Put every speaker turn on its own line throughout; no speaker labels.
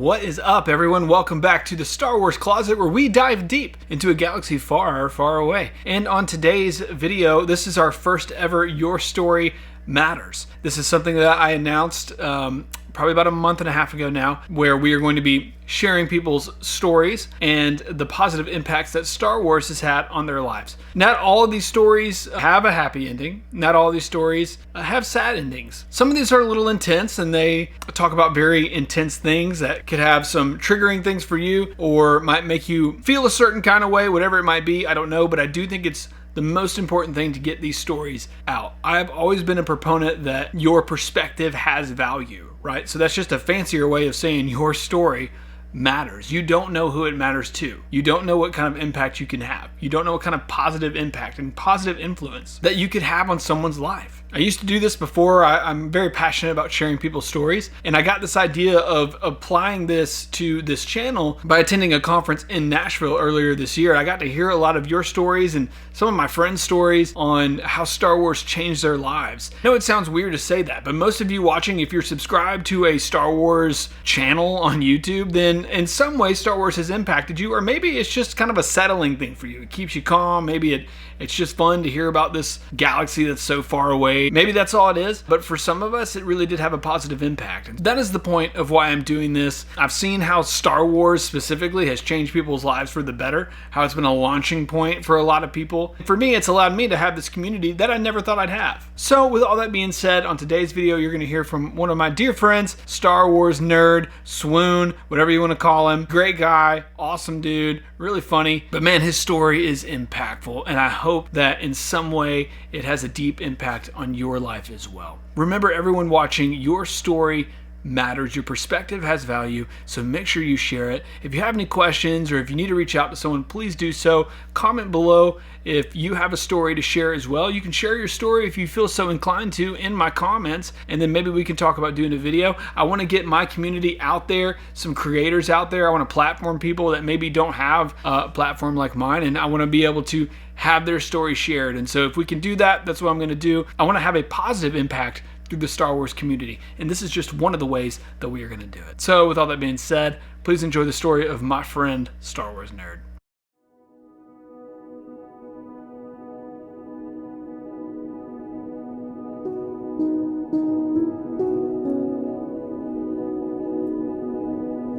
What is up, everyone? Welcome back to the Star Wars Closet, where we dive deep into a galaxy far, far away. And on today's video, this is our first ever Your Story Matters. This is something that I announced probably about a month and a half ago now, where we are going to be sharing people's stories and the positive impacts that Star Wars has had on their lives. Not all of these stories have a happy ending. Not all of these stories have sad endings. Some of these are a little intense, and they talk about very intense things that could have some triggering things for you or might make you feel a certain kind of way, whatever it might be. I don't know, but I do think it's the most important thing to get these stories out. I've always been a proponent that your perspective has value, right? So that's just a fancier way of saying your story matters. You don't know who it matters to. You don't know what kind of impact you can have. You don't know what kind of positive impact and positive influence that you could have on someone's life. I used to do this before. I'm very passionate about sharing people's stories, and I got this idea of applying this to this channel by attending a conference in Nashville earlier this year. I got to hear a lot of your stories and some of my friends' stories on how Star Wars changed their lives. I know it sounds weird to say that, but most of you watching, if you're subscribed to a Star Wars channel on YouTube, then in some way Star Wars has impacted you, or maybe it's just kind of a settling thing for you. It keeps you calm. Maybe it's just fun to hear about this galaxy that's so far away. Maybe that's all it is, but for some of us, it really did have a positive impact. And that is the point of why I'm doing this. I've seen how Star Wars specifically has changed people's lives for the better, how it's been a launching point for a lot of people. For me, it's allowed me to have this community that I never thought I'd have. So with all that being said, on today's video, you're going to hear from one of my dear friends, Star Wars nerd, swoon, whatever you want to call him. Great guy, awesome dude, really funny. But man, his story is impactful, and I hope that in some way it has a deep impact on your life as well. Remember, everyone watching, your story matters. Your perspective has value, so make sure you share it. If you have any questions or if you need to reach out to someone, please do so. Comment below if you have a story to share as well. You can share your story if you feel so inclined to in my comments, and then maybe we can talk about doing a video. I want to get my community out there, some creators out there. I want to platform people that maybe don't have a platform like mine, and I want to be able to have their story shared. And so if we can do that, that's what I'm going to do. I want to have a positive impact through the Star Wars community, and this is just one of the ways that we are going to do it. So with all that being said, please enjoy the story of my friend, Star Wars Nerd.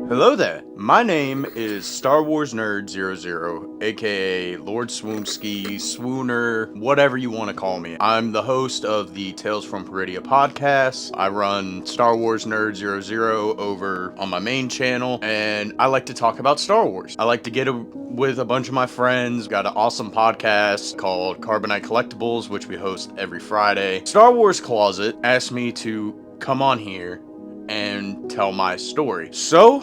Hello there, my name is Star Wars Nerd 00, aka Lord Swoonski, Swooner, whatever you want to call me. I'm the host of the Tales from Peridia podcast. I run Star Wars Nerd 00 over on my main channel, and I like to talk about Star Wars. I like to get with a bunch of my friends. Got an awesome podcast called Carbonite Collectibles, which we host every Friday. Star Wars Closet asked me to come on here and tell my story. So,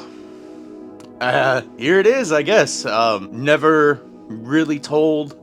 here it is, I guess. Never really told,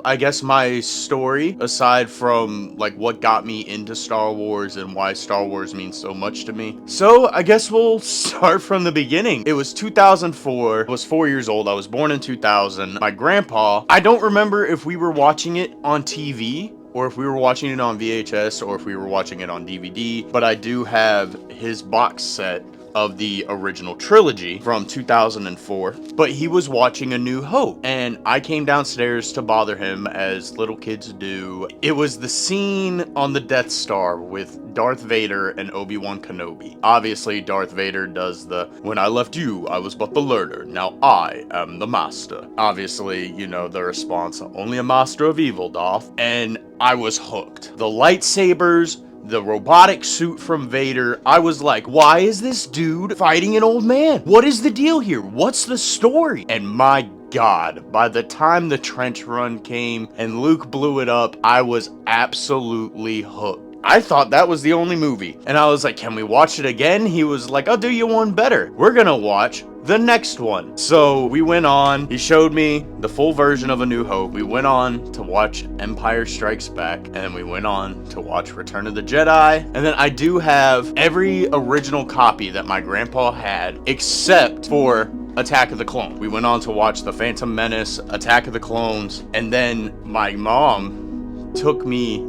I guess, my story, aside from, like, what got me into Star Wars and why Star Wars means so much to me. So, I guess we'll start from the beginning. It was 2004. I was 4 years old. I was born in 2000. My grandpa, I don't remember if we were watching it on TV, or if we were watching it on VHS, or if we were watching it on DVD, but I do have his box set of the original trilogy from 2004, but he was watching A New Hope, and I came downstairs to bother him, as little kids do. It was the scene on the Death Star with Darth Vader and Obi-Wan Kenobi. Obviously, Darth Vader does the, "When I left you, I was but the learner, now I am the master." Obviously, you know the response, "Only a master of evil, Darth." And I was hooked. The lightsabers, the robotic suit from Vader, I was like, why is this dude fighting an old man? What is the deal here? What's the story? And my God, by the time the trench run came and Luke blew it up, I was absolutely hooked. I thought that was the only movie. And I was like, can we watch it again? He was like, I'll do you one better. We're gonna watch the next one. So we went on, he showed me the full version of A New Hope. We went on to watch Empire Strikes Back, and then we went on to watch Return of the Jedi. And then I do have every original copy that my grandpa had, except for Attack of the Clones. We went on to watch The Phantom Menace, Attack of the Clones, and then my mom took me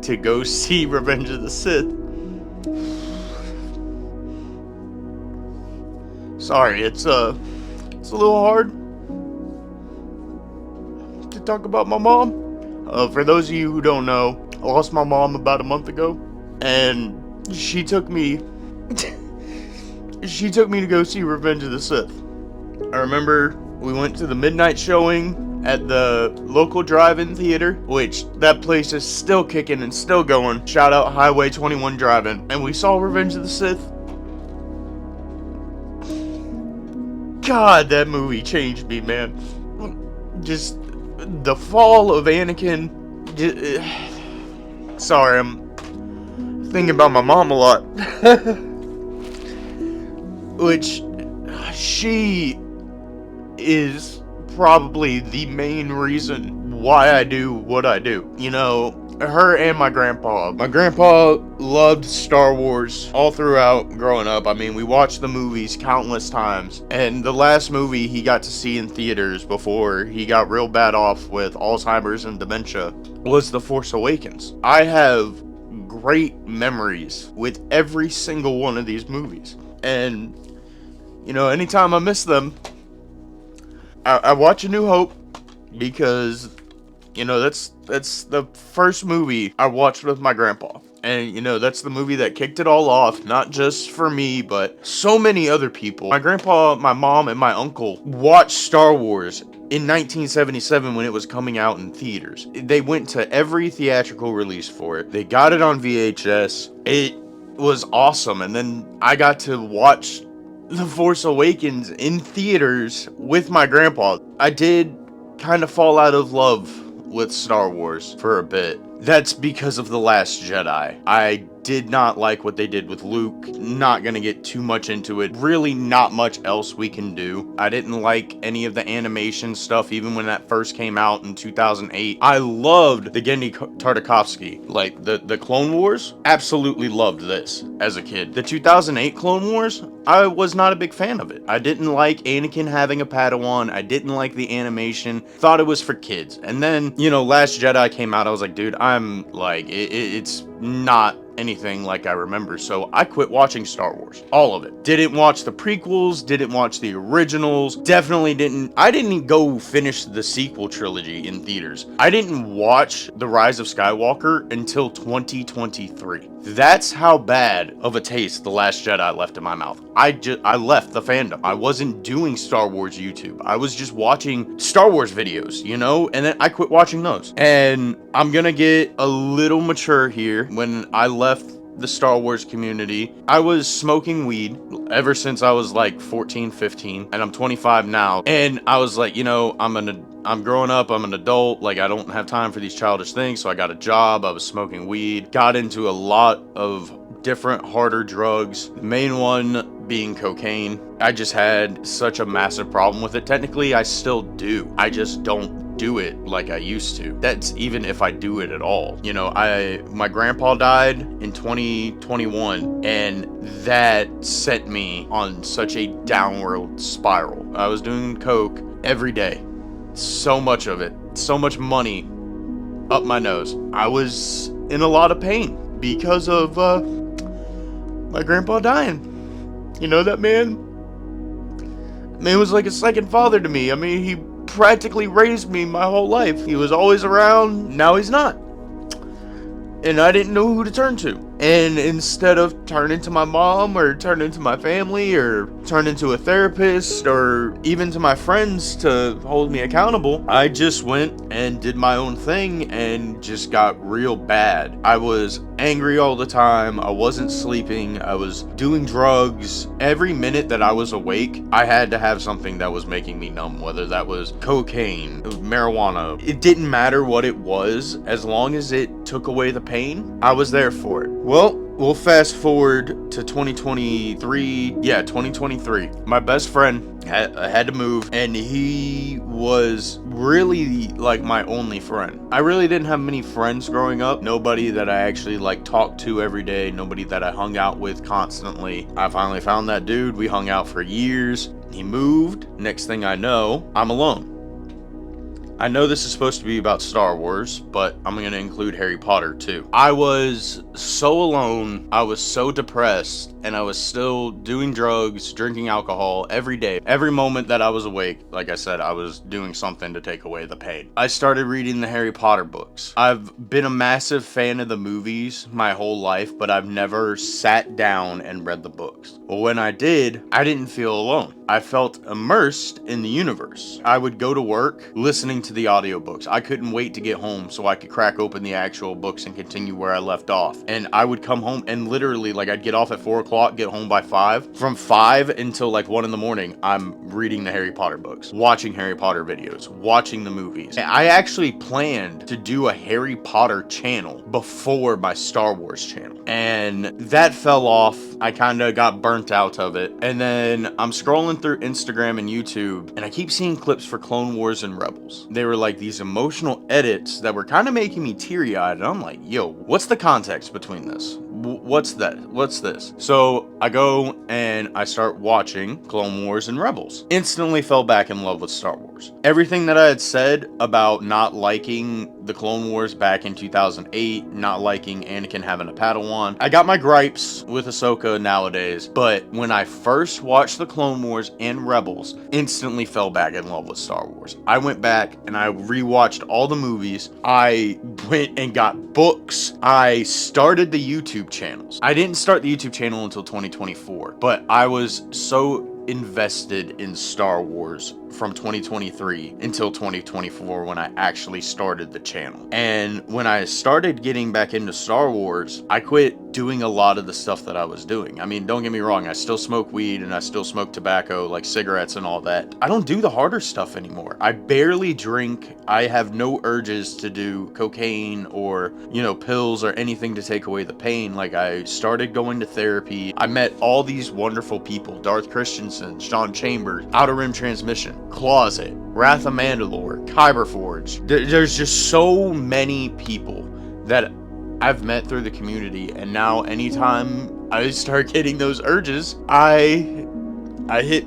to go see Revenge of the Sith. Sorry, it's a little hard to talk about my mom. For those of you who don't know, I lost my mom about a month ago, and she took me to go see Revenge of the Sith. I remember we went to the midnight showing at the local drive-in theater, which that place is still kicking and still going. Shout out Highway 21 Drive-In. And we saw Revenge of the Sith. God, that movie changed me, man. Just the fall of Anakin. Sorry, I'm thinking about my mom a lot. Which, she is probably the main reason why I do what I do. You know, her and my grandpa. My grandpa loved Star Wars all throughout growing up. I mean, we watched the movies countless times. And the last movie he got to see in theaters before he got real bad off with Alzheimer's and dementia was The Force Awakens. I have great memories with every single one of these movies. And, you know, anytime I miss them, I watch A New Hope, because, you know, that's the first movie I watched with my grandpa. And, you know, that's the movie that kicked it all off, not just for me, but so many other people. My grandpa, my mom, and my uncle watched Star Wars in 1977 when it was coming out in theaters. They went to every theatrical release for it. They got it on VHS. It was awesome. And then I got to watch The Force Awakens in theaters with my grandpa. I did kind of fall out of love with Star Wars for a bit. That's because of The Last Jedi. I did not like what they did with Luke. Not gonna get too much into it. Really not much else we can do. I didn't like any of the animation stuff even when that first came out in 2008. I loved the Genndy Tartakovsky, like the Clone Wars. Absolutely loved this as a kid. The 2008 Clone Wars, I was not a big fan of it. I didn't like Anakin having a Padawan. I didn't like the animation. Thought it was for kids. And then, you know, Last Jedi came out. I was like, dude, I'm like, it's not anything like I remember, so I quit watching Star Wars. All of it. Didn't watch the prequels, didn't watch the originals, definitely didn't. I didn't go finish the sequel trilogy in theaters. I didn't watch The Rise of Skywalker until 2023. That's how bad of a taste The Last Jedi left in my mouth. I left the fandom. I wasn't doing Star Wars YouTube. I was just watching Star Wars videos, you know, and then I quit watching those. And I'm gonna get a little mature here. When I left the Star Wars community, I was smoking weed ever since I was like 14, 15, and I'm 25 now. And I was like, you know, I'm growing up, I'm an adult, like I don't have time for these childish things, so I got a job, I was smoking weed, got into a lot of different harder drugs, the main one being cocaine. I just had such a massive problem with it. Technically, I still do. I just don't do it like I used to. That's even if I do it at all. You know, my grandpa died in 2021, and that sent me on such a downward spiral. I was doing coke every day. So much of it. So much money up my nose. I was in a lot of pain because of my grandpa dying. You know, that man was like a second father to me. I mean, he practically raised me my whole life. He was always around. Now he's not. And I didn't know who to turn to. And instead of turning to my mom or turning to my family or turning to a therapist or even to my friends to hold me accountable, I just went and did my own thing and just got real bad. I was angry all the time. I wasn't sleeping. I was doing drugs. Every minute that I was awake, I had to have something that was making me numb, whether that was cocaine, marijuana. It didn't matter what it was, as long as it took away the pain, I was there for it. Well, we'll fast forward to 2023. Yeah, 2023. My best friend had to move, and he was really like my only friend. I really didn't have many friends growing up. Nobody that I actually like talked to every day. Nobody that I hung out with constantly. I finally found that dude. We hung out for years. He moved. Next thing I know, I'm alone. I know this is supposed to be about Star Wars, but I'm going to include Harry Potter too. I was so alone. I was so depressed. and I was still doing drugs, drinking alcohol every day. Every moment that I was awake, like I said, I was doing something to take away the pain. I started reading the Harry Potter books. I've been a massive fan of the movies my whole life, but I've never sat down and read the books. Well, when I did, I didn't feel alone. I felt immersed in the universe. I would go to work listening to the audiobooks. I couldn't wait to get home so I could crack open the actual books and continue where I left off. And I would come home and literally, like, I'd get off at 4 o'clock, get home by 5. From 5 until like 1 in the morning, I'm reading the Harry Potter books, watching Harry Potter videos, watching the movies. I actually planned to do a Harry Potter channel before my Star Wars channel, and that fell off. I kind of got burnt out of it. And then I'm scrolling through Instagram and YouTube, and I keep seeing clips for Clone Wars and Rebels. They were like these emotional edits that were kind of making me teary-eyed, and I'm like, yo, what's the context between this? What's that? What's this? So I go and I start watching Clone Wars and Rebels. Instantly fell back in love with Star Wars. Everything that I had said about not liking the Clone Wars back in 2008, not liking Anakin having a Padawan, I got my gripes with Ahsoka nowadays, but when I first watched the Clone Wars and Rebels, instantly fell back in love with Star Wars. I went back and I rewatched all the movies. I went and got books. I started the YouTube channels. I didn't start the YouTube channel until 2024, but I was so invested in Star Wars from 2023 until 2024 when I actually started the channel. And when I started getting back into Star Wars, I quit doing a lot of the stuff that I was doing. I mean, don't get me wrong, I still smoke weed and I still smoke tobacco, like cigarettes and all that. I don't do the harder stuff anymore. I barely drink. I have no urges to do cocaine or, you know, pills or anything to take away the pain. Like, I started going to therapy. I met all these wonderful people: Darth Christensen, Sean Chambers, Outer Rim Transmission, Closet, Wrath of Mandalore, Kyberforge. There's just so many people that I've met through the community, and now anytime I start getting those urges, I hit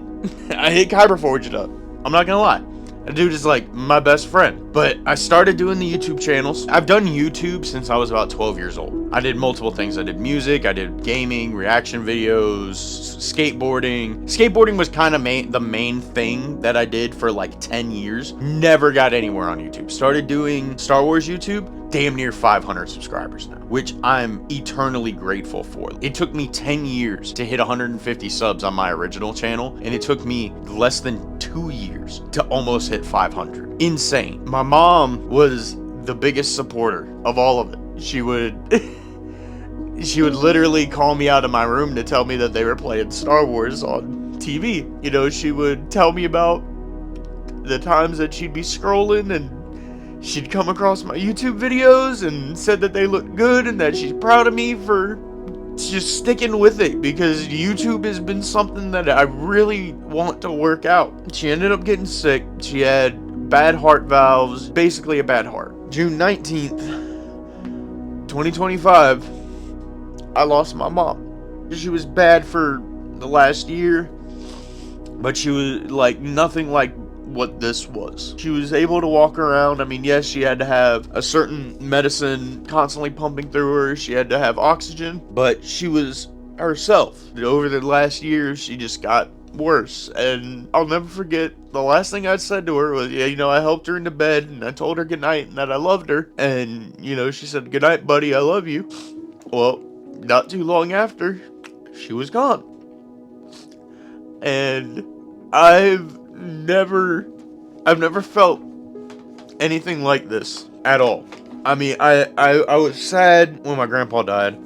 Kyberforge it up. I'm not gonna lie. That dude is like my best friend. But I started doing the YouTube channels. I've done YouTube since I was about 12 years old. I did multiple things. I did music, I did gaming, reaction videos, skateboarding. Skateboarding was kind of the main thing that I did for like 10 years. Never got anywhere on YouTube. Started doing Star Wars YouTube. Damn near 500 subscribers now, which I'm eternally grateful for. It took me 10 years to hit 150 subs on my original channel, and it took me less than 2 years to almost hit 500. Insane. My mom was the biggest supporter of all of it. She would literally call me out of my room to tell me that they were playing Star Wars on TV. You know, she would tell me about the times that she'd be scrolling and she'd come across my YouTube videos and said that they looked good and that she's proud of me for just sticking with it, because YouTube has been something that I really want to work out. She ended up getting sick. She had bad heart valves, basically a bad heart. June 19th, 2025, I lost my mom. She was bad for the last year, but she was like nothing like what this was. She was able to walk around. I mean, yes, she had to have a certain medicine constantly pumping through her. She had to have oxygen, but she was herself. Over the last year, she just got worse. And I'll never forget, the last thing I said to her was, yeah, you know, I helped her into bed and I told her goodnight and that I loved her. And, you know, she said, "Good night, buddy, I love you." Well, not too long after, she was gone. And I've never felt anything like this at all. I mean, I was sad when my grandpa died.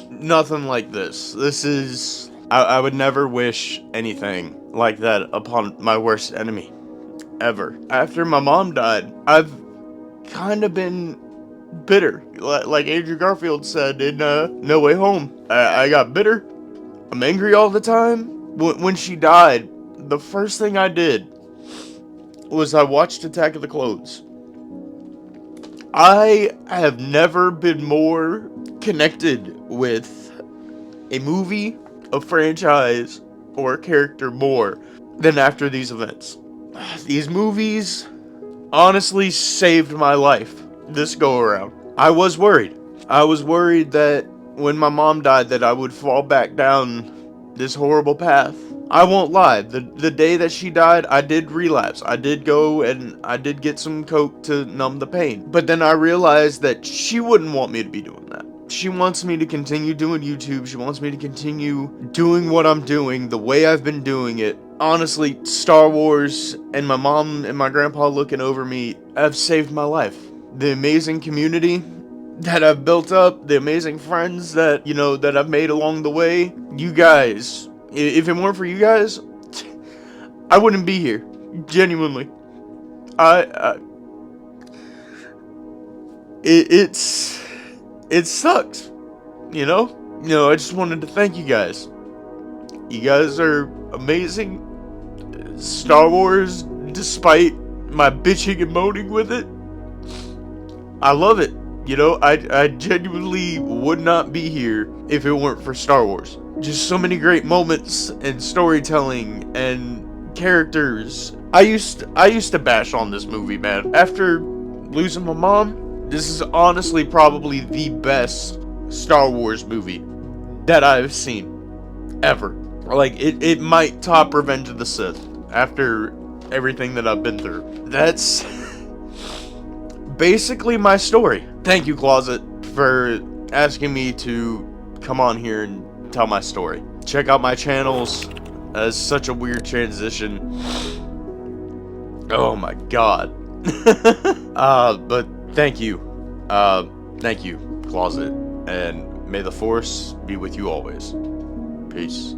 Nothing like this. This is, I would never wish anything like that upon my worst enemy, ever. After my mom died, I've kind of been bitter. Like Andrew Garfield said in No Way Home. I got bitter. I'm angry all the time. When she died, the first thing I did was I watched Attack of the Clones. I have never been more connected with a movie, a franchise, or a character more than after these events. These movies honestly saved my life this go around. I was worried. I was worried that when my mom died that I would fall back down this horrible path. I won't lie, the day that she died, I did relapse. I did go and I did get some coke to numb the pain. But then I realized that she wouldn't want me to be doing that. She wants me to continue doing YouTube. She wants me to continue doing what I'm doing the way I've been doing it. Honestly, Star Wars and my mom and my grandpa looking over me have saved my life. The amazing community that I've built up, the amazing friends that, that I've made along the way. You guys, if it weren't for you guys, I wouldn't be here. Genuinely. It sucks. I just wanted to thank you guys. You guys are amazing. Star Wars, despite my bitching and moaning with it, I love it. I genuinely would not be here if it weren't for Star Wars. Just so many great moments and storytelling and characters. I used to bash on this movie, man. After losing my mom, this is honestly probably the best Star Wars movie that I've seen ever. Like, it might top Revenge of the Sith after everything that I've been through. That's basically my story. Thank you, Closet, for asking me to come on here and tell my story. Check out my channels. It's such a weird transition. Oh my god. But thank you. Thank you, Closet. And may the Force be with you always. Peace.